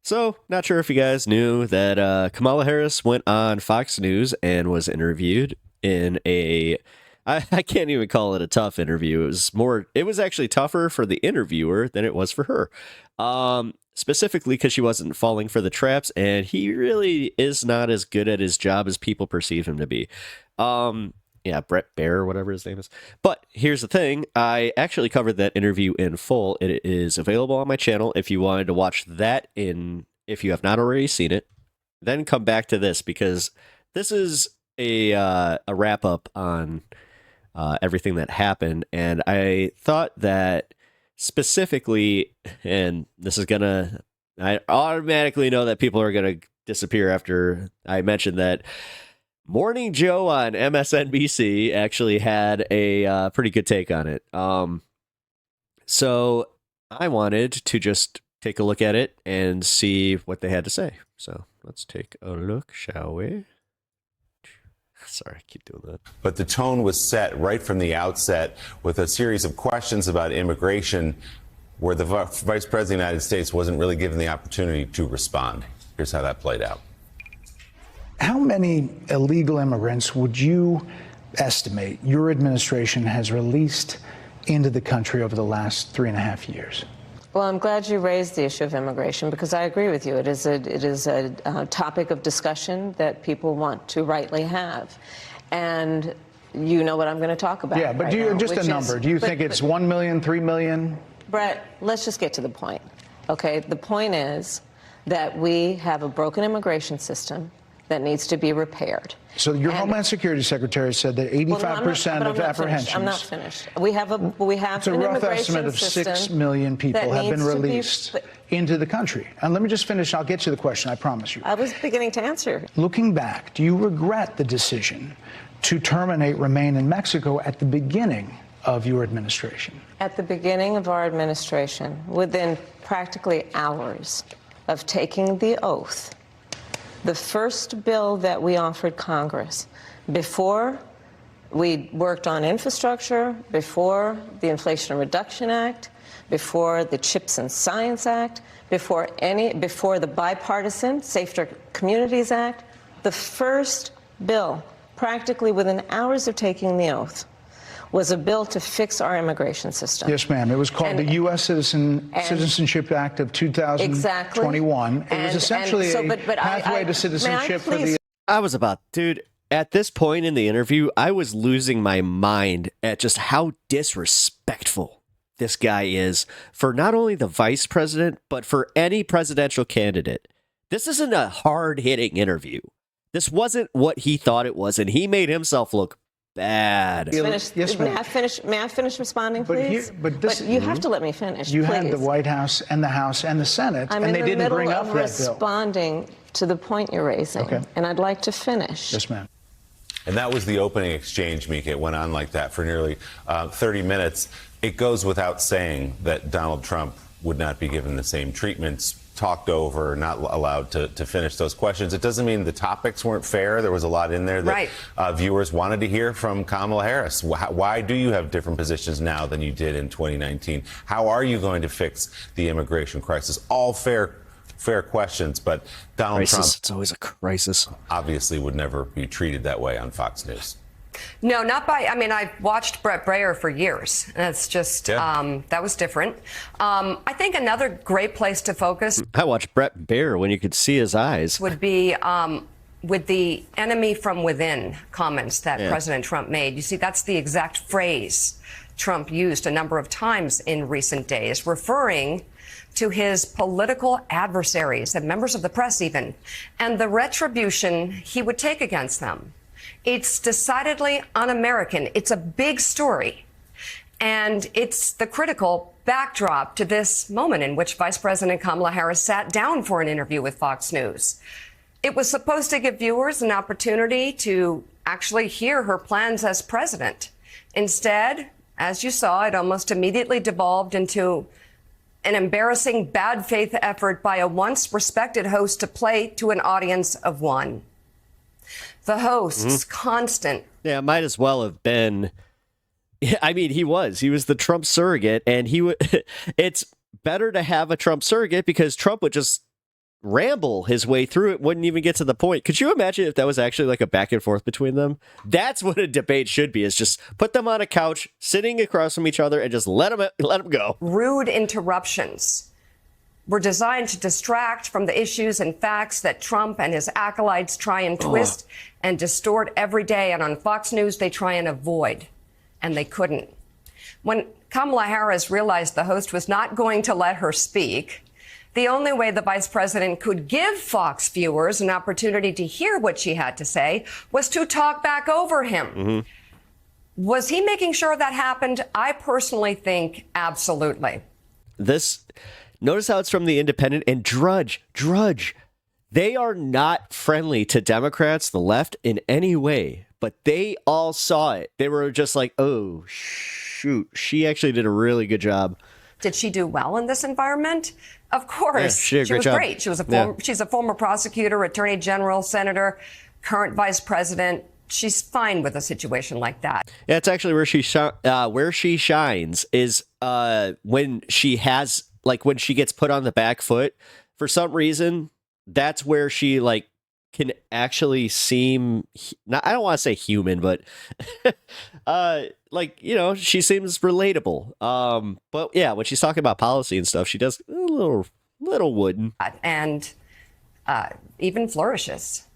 So, not sure if you guys knew that Kamala Harris went on Fox News and was interviewed in I can't even call it a tough interview. It was actually tougher for the interviewer than it was for her. Specifically because she wasn't falling for the traps, and he really is not as good at his job as people perceive him to be. Yeah, Brett Baer, or whatever his name is. But here's the thing. I actually covered that interview in full. It is available on my channel if you wanted to watch that if you have not already seen it. Then come back to this, because this is a wrap up on everything that happened. And I thought that specifically, and I automatically know that people are going to disappear after I mentioned that Morning Joe on MSNBC actually had a pretty good take on it. So I wanted to just take a look at it and see what they had to say. So let's take a look, shall we? Sorry, I keep doing that. But the tone was set right from the outset with a series of questions about immigration where the Vice President of the United States wasn't really given the opportunity to respond. Here's how that played out. How many illegal immigrants would you estimate your administration has released into the country over the last 3.5 years? Well, I'm glad you raised the issue of immigration, because I agree with you. It is a topic of discussion that people want to rightly have. And you know what I'm going to talk about. Yeah, but right do you now, just a number? Do you think it's 1 million, 3 million? Brett, let's just get to the point. Okay, the point is that we have a broken immigration system that needs to be repaired. So your Homeland Security Secretary said that 85% of apprehensions. I'm not finished. We have it's a rough estimate of 6 million people have been released into the country. And let me just finish. I'll get to the question, I promise you. I was beginning to answer. Looking back, do you regret the decision to terminate Remain in Mexico at the beginning of your administration? At the beginning of our administration, within practically hours of taking the oath, the first bill that we offered Congress, before we worked on infrastructure, before the Inflation Reduction Act, before the Chips and Science Act, before the bipartisan Safer Communities Act, the first bill, practically within hours of taking the oath, was a bill to fix our immigration system. Yes, ma'am. It was called the U.S. Citizenship Act of 2021. Exactly. It was essentially a pathway to citizenship for the... Dude, at this point in the interview, I was losing my mind at just how disrespectful this guy is for not only the vice president, but for any presidential candidate. This isn't a hard-hitting interview. This wasn't what he thought it was, and he made himself look bad. Yes, ma'am. May I finish responding, please? But you have to let me finish. You please. had the White House and the House and the Senate, and they didn't bring up that bill. I'm responding to the point you're raising, okay, and I'd like to finish. Yes, ma'am. And that was the opening exchange, Mika. It went on like that for nearly 30 minutes. It goes without saying that Donald Trump would not be given the same treatments, talked over, not allowed to finish those questions. It doesn't mean the topics weren't fair. There was a lot in there that viewers wanted to hear from Kamala Harris. Why do you have different positions now than you did in 2019? How are you going to fix the immigration crisis? All fair questions, but Donald Trump, it's always a crisis, obviously would never be treated that way on Fox News. No, not by, I mean, I've watched Brett Baer for years. That's just, that was different. I think another great place to focus. I watched Brett Baer when you could see his eyes. Would be with the enemy from within comments that President Trump made. You see, that's the exact phrase Trump used a number of times in recent days, referring to his political adversaries and members of the press even, and the retribution he would take against them. It's decidedly un-American. It's a big story. And it's the critical backdrop to this moment in which Vice President Kamala Harris sat down for an interview with Fox News. It was supposed to give viewers an opportunity to actually hear her plans as president. Instead, as you saw, it almost immediately devolved into an embarrassing bad faith effort by a once respected host to play to an audience of one. The host's constant. Yeah, might as well have been. I mean, he was the Trump surrogate, and it's better to have a Trump surrogate because Trump would just ramble his way through it, wouldn't even get to the point. Could you imagine if that was actually like a back and forth between them? That's what a debate should be, is just put them on a couch, sitting across from each other, and just let them go. Rude interruptions were designed to distract from the issues and facts that Trump and his acolytes try and twist and distort every day. And on Fox News, they try and avoid, and they couldn't. When Kamala Harris realized the host was not going to let her speak, the only way the vice president could give Fox viewers an opportunity to hear what she had to say was to talk back over him. Was he making sure that happened? I personally think absolutely. Notice how it's from The Independent and Drudge. They are not friendly to Democrats, the left, in any way, but they all saw it. They were just like, oh, shoot, she actually did a really good job. Did she do well in this environment? Of course. Yeah, she was great. She's a former prosecutor, attorney general, senator, current vice president. She's fine with a situation like that. Yeah, it's actually where she shines is when she has, like, when she gets put on the back foot. For some reason, that's where she can actually seem, I don't want to say human, but she seems relatable. But yeah, when she's talking about policy and stuff, she does a little wooden. And even flourishes.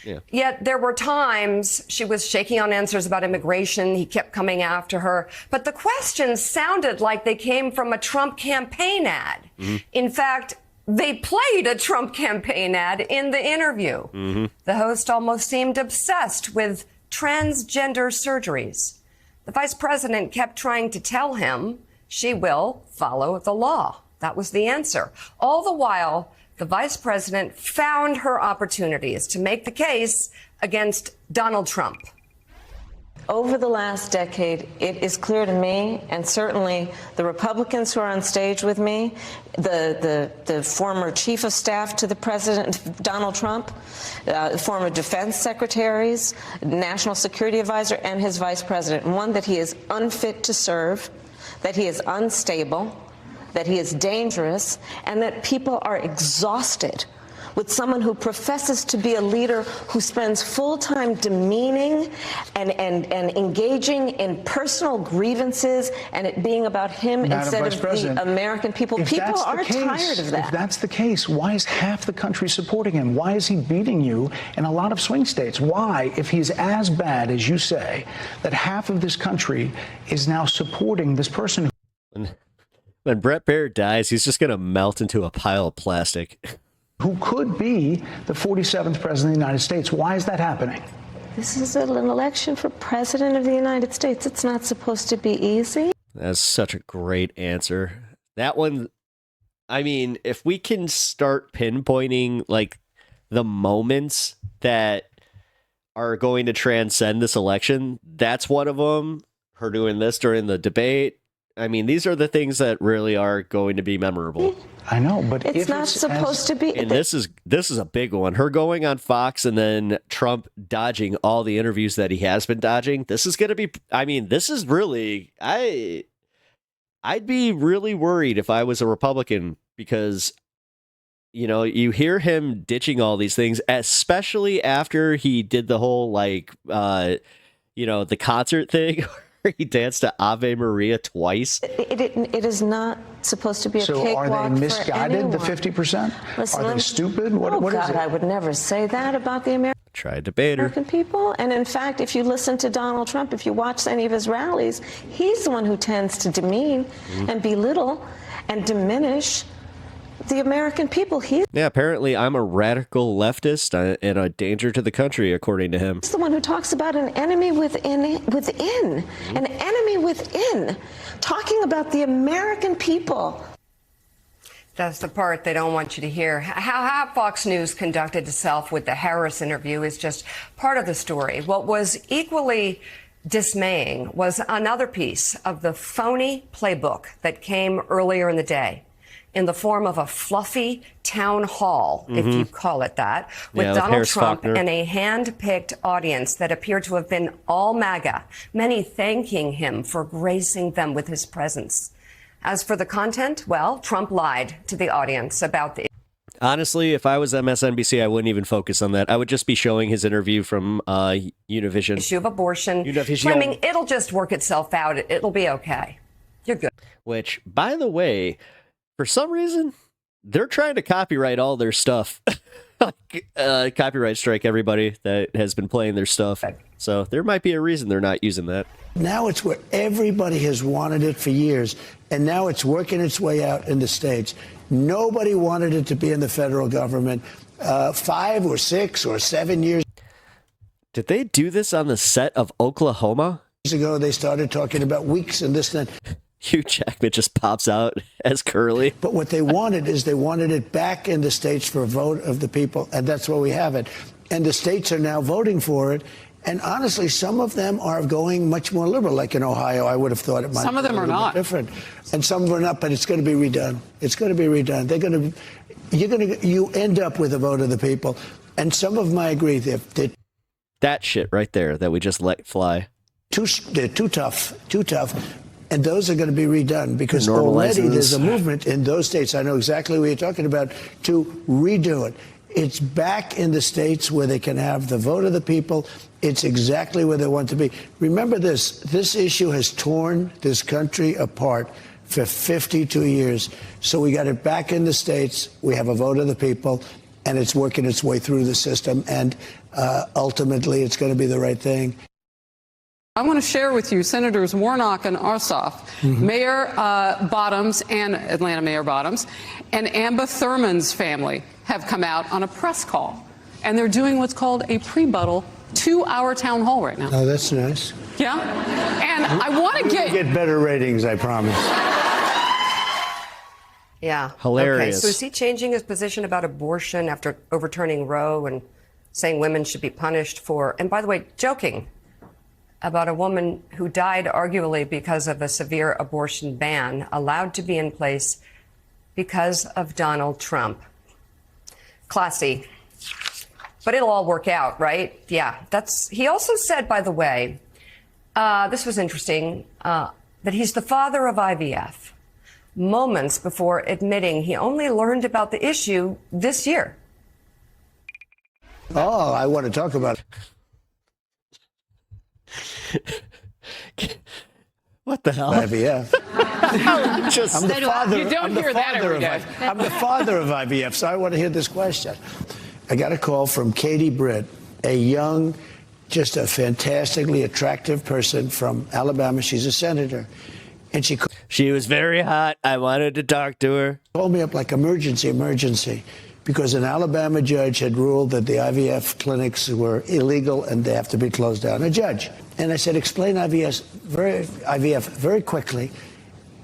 Yeah. Yet there were times she was shaky on answers about immigration. He kept coming after her. But the questions sounded like they came from a Trump campaign ad. In fact, they played a Trump campaign ad in the interview. The host almost seemed obsessed with transgender surgeries. The vice president kept trying to tell him she will follow the law. That was the answer. All the while, the vice president found her opportunities to make the case against Donald Trump. Over the last decade, it is clear to me, and certainly the Republicans who are on stage with me, the former chief of staff to the president, Donald Trump, former defense secretaries, national security advisor, and his vice president, one, that he is unfit to serve, that he is unstable, that he is dangerous, and that people are exhausted with someone who professes to be a leader who spends full time demeaning and engaging in personal grievances and it being about him instead of the American people. People are tired of that. If that's the case, why is half the country supporting him? Why is he beating you in a lot of swing states? Why, if he's as bad as you say, that half of this country is now supporting this person? When Brett Baird dies, he's just going to melt into a pile of plastic. Who could be the 47th president of the United States? Why is that happening? This is an election for president of the United States. It's not supposed to be easy. That's such a great answer. That one, I mean, if we can start pinpointing the moments that are going to transcend this election, that's one of them. Her doing this during the debate. I mean, these are the things that really are going to be memorable. I know, but it's not supposed to be. And this is a big one. Her going on Fox and then Trump dodging all the interviews that he has been dodging. This is going to be, I mean, this is really, I'd be really worried if I was a Republican because, you hear him ditching all these things, especially after he did the whole the concert thing. He danced to Ave Maria twice. It is not supposed to be a cakewalk for anyone. So are they misguided, the 50%? Listen, are they stupid? What is it? I would never say that about the American people. And in fact, if you listen to Donald Trump, if you watch any of his rallies, he's the one who tends to demean and belittle and diminish the American people. Yeah, apparently I'm a radical leftist and a danger to the country, according to him. He's the one who talks about an enemy within, an enemy within, talking about the American people. That's the part they don't want you to hear. How Fox News conducted itself with the Harris interview is just part of the story. What was equally dismaying was another piece of the phony playbook that came earlier in the day, in the form of a fluffy town hall, if you call it that, with Donald Trump and a hand-picked audience that appeared to have been all MAGA, many thanking him for gracing them with his presence. As for the content, well, Trump lied to the audience about the Honestly, if I was MSNBC, I wouldn't even focus on that. I would just be showing his interview from Univision. Issue of abortion, Univision. claiming it'll just work itself out. It'll be okay. You're good. Which, by the way, for some reason, they're trying to copyright all their stuff. Copyright strike everybody that has been playing their stuff. So there might be a reason they're not using that. Now it's where everybody has wanted it for years, and now it's working its way out in the states. Nobody wanted it to be in the federal government 5 or 6 or 7 years Did they do this on the set of Oklahoma? ago. They started talking about weeks and this and that. Hugh Jackman just pops out as Curly. But what they wanted is they wanted it back in the states for a vote of the people, and that's where we have it. And the states are now voting for it. And honestly, some of them are going much more liberal, like in Ohio. I would have thought it might. Some of them are not different, and some of them are not. But it's going to be redone. It's going to be redone. You end up with a vote of the people, and some of them I agree. That shit right there that we just let fly. They're too tough, and those are going to be redone because already there's a movement in those states. I know exactly what you're talking about to redo it. It's back in the states where they can have the vote of the people. It's exactly where they want to be. Remember this issue has torn this country apart for 52 years. So we got it back in the states. We have a vote of the people, and it's working its way through the system. And ultimately, it's going to be the right thing. I want to share with you Senators Warnock and Ossoff, Mayor Bottoms and Atlanta Mayor Bottoms, and Amba Thurman's family have come out on a press call. And they're doing what's called a pre-buttal 2-hour town hall right now. Oh, that's nice. Yeah. And I want to get better ratings, I promise. Yeah. Hilarious. Okay, so is he changing his position about abortion after overturning Roe and saying women should be punished for, and by the way, joking about a woman who died arguably because of a severe abortion ban allowed to be in place because of Donald Trump. Classy. But it'll all work out, right? Yeah. He also said, by the way, this was interesting, that he's the father of IVF, moments before admitting he only learned about the issue this year. Oh, I want to talk about it. What the hell? IVF. I'm the father. You don't hear that every day. I'm the father of IVF, so I want to hear this question. I got a call from Katie Britt, a young, just a fantastically attractive person from Alabama. She's a senator. And she was very hot. I wanted to talk to her. Called me up like emergency, because an Alabama judge had ruled that the IVF clinics were illegal and they have to be closed down. A judge. And I said, explain IVF very quickly.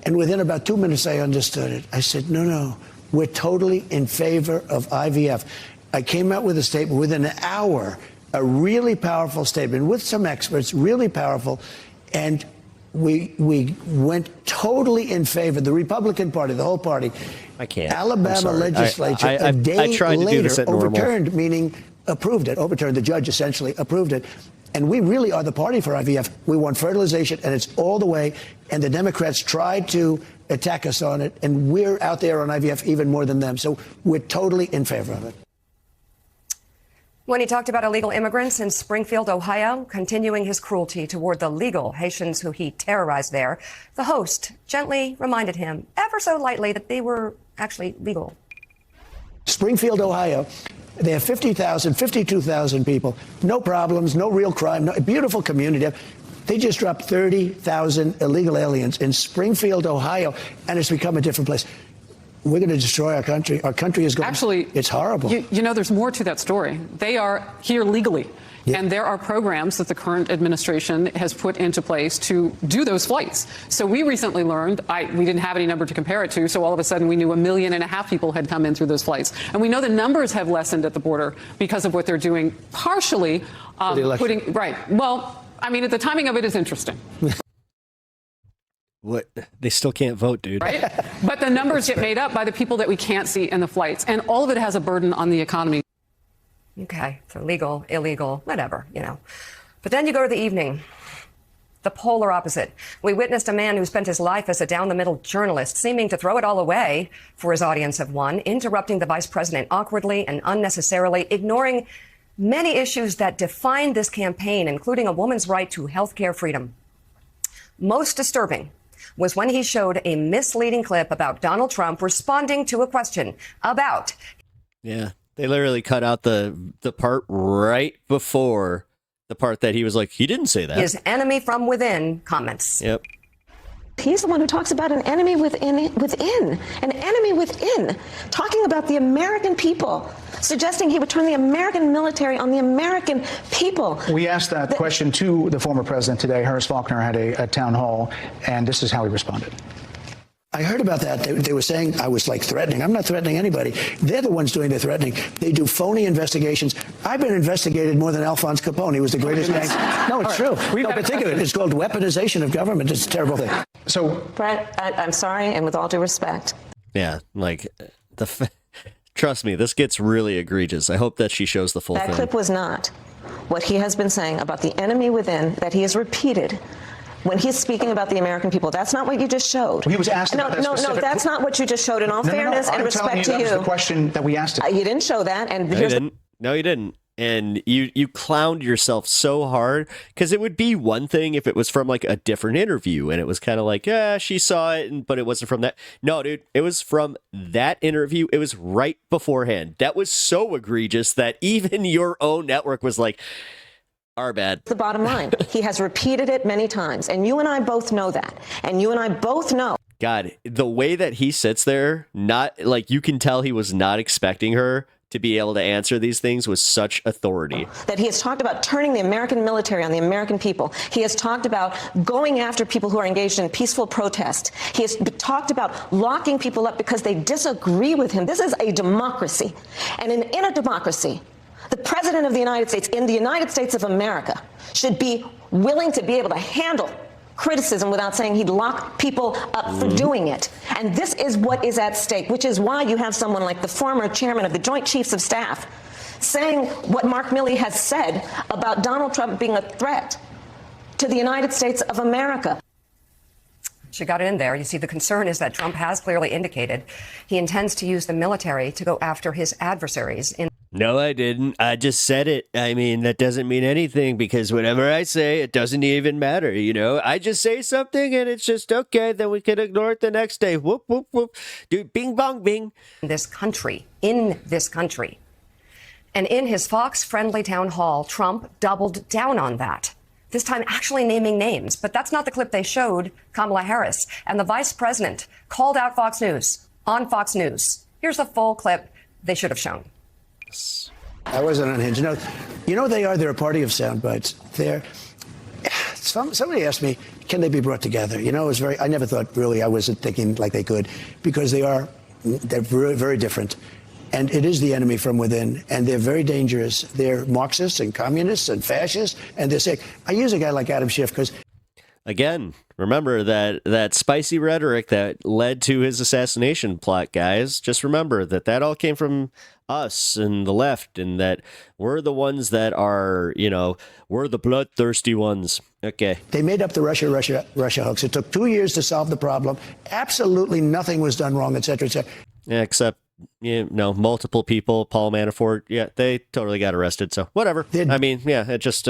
And within about 2 minutes, I understood it. I said, no, we're totally in favor of IVF. I came out with a statement within an hour, a really powerful statement with some experts, really powerful. And we went totally in favor. The Republican Party, the whole party. I can't. Alabama legislature a day later overturned, meaning approved it. Overturned. The judge essentially approved it. And we really are the party for IVF. We want fertilization, and it's all the way. And the Democrats tried to attack us on it, and we're out there on IVF even more than them. So we're totally in favor of it. When he talked about illegal immigrants in Springfield, Ohio, continuing his cruelty toward the legal Haitians who he terrorized there, the host gently reminded him, ever so lightly, that they were actually legal. Springfield, Ohio, they have 50,000, 52,000 people. No problems, no real crime, no, beautiful community. They just dropped 30,000 illegal aliens in Springfield, Ohio, and it's become a different place. We're going to destroy our country. Our country is going. Actually, it's horrible. You know, there's more to that story. They are here legally. Yeah. And there are programs that the current administration has put into place to do those flights. So we recently learned, we didn't have any number to compare it to, so all of a sudden we knew 1.5 million people had come in through those flights. And we know the numbers have lessened at the border because of what they're doing, partially putting, right. Well, I mean, the timing of it is interesting. What? They still can't vote, dude. Right? But the numbers get made up by the people that we can't see in the flights. And all of it has a burden on the economy. Okay, so legal, illegal, whatever, you know. But then you go to the evening. the polar opposite. We witnessed a man who spent his life as a down-the-middle journalist, seeming to throw it all away for his audience of one, interrupting the vice president awkwardly and unnecessarily, ignoring many issues that define this campaign, including a woman's right to health care freedom. Most disturbing was when he showed a misleading clip about Donald Trump responding to a question about... Yeah, they literally cut out the part right before the part that he was like, he didn't say that. His enemy from within comments. Yep. He's the one who talks about an enemy within, an enemy within, talking about the American people, suggesting he would turn the American military on the American people. We asked that question to the former president today. Harris Faulkner had a town hall, and this is how he responded. I heard about that. They were saying I was like threatening. I'm not threatening anybody. They're the ones doing the threatening. They do phony investigations. I've been investigated more than Alphonse Capone. He was the greatest man. No, it's true. No, but think of it. It's called weaponization of government. It's a terrible thing. So, Brett, I'm sorry, and with all due respect. Yeah, like, trust me, this gets really egregious. I hope that she shows the full thing. That clip was not what he has been saying about the enemy within that he has repeated when he's speaking about the American people. That's not what you just showed. He was asked about that specific... No, that's not what you just showed. In all fairness and respect to you. That was the question that we asked him. You didn't show that. And No, you didn't. And you clowned yourself so hard, because it would be one thing if it was from like a different interview and it was kind of like, yeah, she saw it, but it wasn't from that. No, dude, it was from that interview. It was right beforehand. That was so egregious that even your own network was like, our bad. The bottom line, he has repeated it many times, and you and I both know that. And you and I both know. God, the way that he sits there, not like, you can tell he was not expecting her to be able to answer these things with such authority. That he has talked about turning the American military on the American people. He has talked about going after people who are engaged in peaceful protest. He has talked about locking people up because they disagree with him. This is a democracy. And in a democracy, the president of the United States, in the United States of America, should be willing to be able to handle criticism without saying he'd lock people up for doing it. And this is what is at stake, which is why you have someone like the former chairman of the Joint Chiefs of Staff saying what Mark Milley has said about Donald Trump being a threat to the United States of America. She got it in there. You see, the concern is that Trump has clearly indicated he intends to use the military to go after his adversaries. No, I didn't. I just said it. I mean, that doesn't mean anything, because whatever I say, it doesn't even matter, you know? I just say something and it's just okay. Then we can ignore it the next day. Whoop, whoop, whoop. Dude, bing, bong, bing. In this country. And in his Fox-friendly town hall, Trump doubled down on that. This time actually naming names. But that's not the clip they showed Kamala Harris. And the vice president called out Fox News on Fox News. Here's the full clip they should have shown. I wasn't unhinged. You know they are. They're a party of sound bites. Somebody asked me, can they be brought together? You know, it was I never thought, really, I wasn't thinking like they could, because they're very, very different. And it is the enemy from within, and they're very dangerous. They're Marxists and communists and fascists, and they're sick. I use a guy like Adam Schiff because... Again, remember that spicy rhetoric that led to his assassination plot, guys. Just remember that all came from us and the left, and that we're the ones that are, we're the bloodthirsty ones. Okay. They made up the Russia hoax. It took 2 years to solve the problem. Absolutely nothing was done wrong, et cetera, et cetera. Yeah, except, multiple people, Paul Manafort, they totally got arrested. So whatever. It just...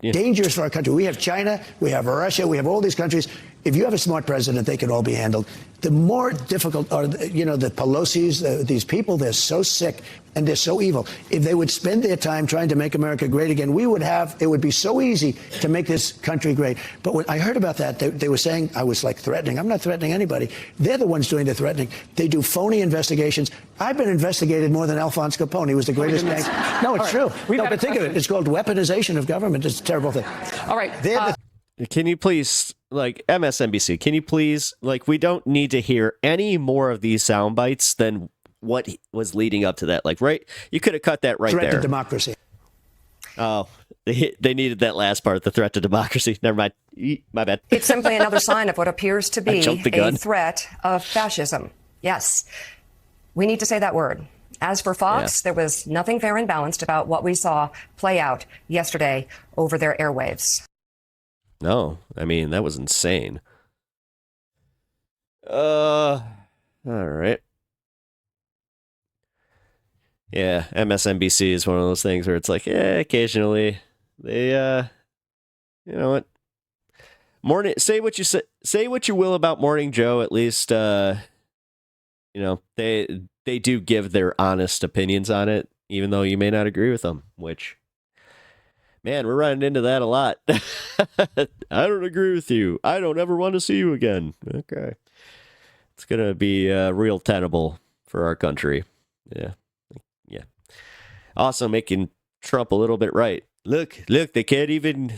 Dangerous for our country. We have China, we have Russia, we have all these countries. If you have a smart president, they can all be handled. The more difficult are, the Pelosi's, these people, they're so sick and they're so evil. If they would spend their time trying to make America great again, it would be so easy to make this country great. But when I heard about that, they were saying I was like threatening. I'm not threatening anybody. They're the ones doing the threatening. They do phony investigations. I've been investigated more than Alphonse Capone. He was the greatest man. No, it's true. No, but think of it. It's called weaponization of government. It's a terrible thing. All right. Can you please, MSNBC, can you please, we don't need to hear any more of these sound bites than what was leading up to that. Right? You could have cut that right there. Threat to democracy. Oh, they needed that last part, the threat to democracy. Never mind. My bad. It's simply another sign of what appears to be a threat of fascism. Yes. We need to say that word. As for Fox, there was nothing fair and balanced about what we saw play out yesterday over their airwaves. No, I mean, that was insane. All right. Yeah, MSNBC is one of those things where it's like, yeah, occasionally they, you know what? Say what you will about Morning Joe. At least, they do give their honest opinions on it, even though you may not agree with them. Which, man, we're running into that a lot. I don't agree with you. I don't ever want to see you again. Okay, it's gonna be real tenable for our country. Yeah. Also making Trump a little bit right. Look, they can't even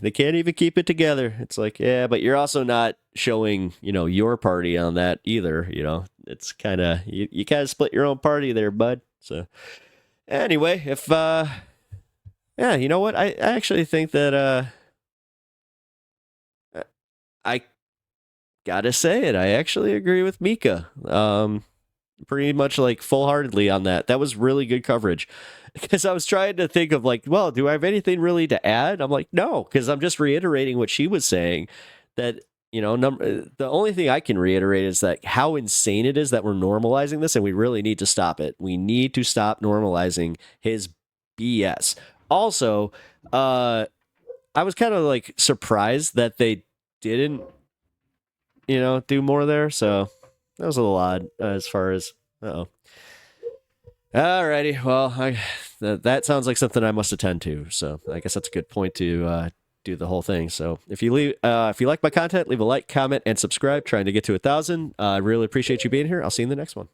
keep it together. It's like, yeah, but you're also not showing, your party on that either. It's kind of, you kind of split your own party there, bud. So anyway, if, yeah, you know what? I actually think that, I gotta say it. I actually agree with Mika. Pretty much like full-heartedly on that. That was really good coverage. Because I was trying to think of like, well, do I have anything really to add? I'm like, no, because I'm just reiterating what she was saying. That, the only thing I can reiterate is that how insane it is that we're normalizing this, and we really need to stop it. We need to stop normalizing his BS. Also, I was kind of like surprised that they didn't, do more there. So that was a little odd as far as, Alrighty, well, that sounds like something I must attend to. So I guess that's a good point to do the whole thing. So if you like my content, leave a like, comment, and subscribe. Trying to get to 1,000. I really appreciate you being here. I'll see you in the next one.